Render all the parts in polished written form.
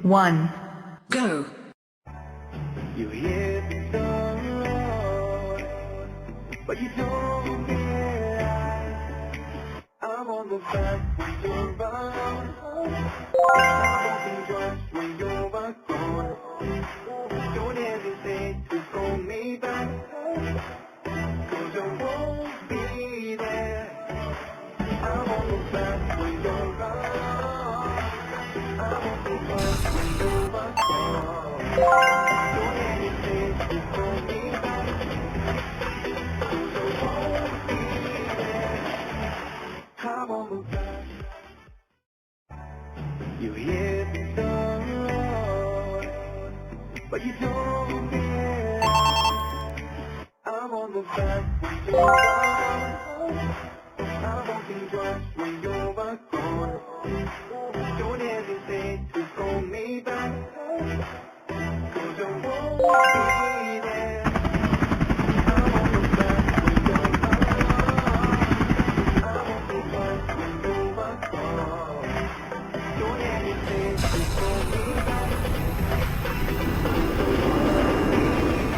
1. Go. You hit the road, but you told me I'm on the back when you're around. I'm walking twice when you're gone. Don't hesitate to call me back, 'cause I won't be there. I'm on the back when you're around. I'm walking twice when you're gone. Don't hesitate to call me back, 'cause I won't be there. I'm on the back. You hit the road, but you told me I'm on the back when you're gone. I'm walking twice when you're gone. Don't hesitate to call me back, 'cause I won't be there. I'm on the back when you're gone. I'm walking twice when you're gone. Don't hesitate to call me back, 'cause I won't be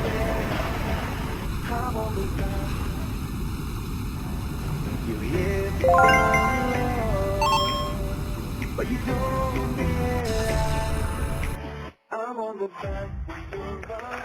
there. I'm on the back. You hit the road, but you told me I'm on the back when you're gone.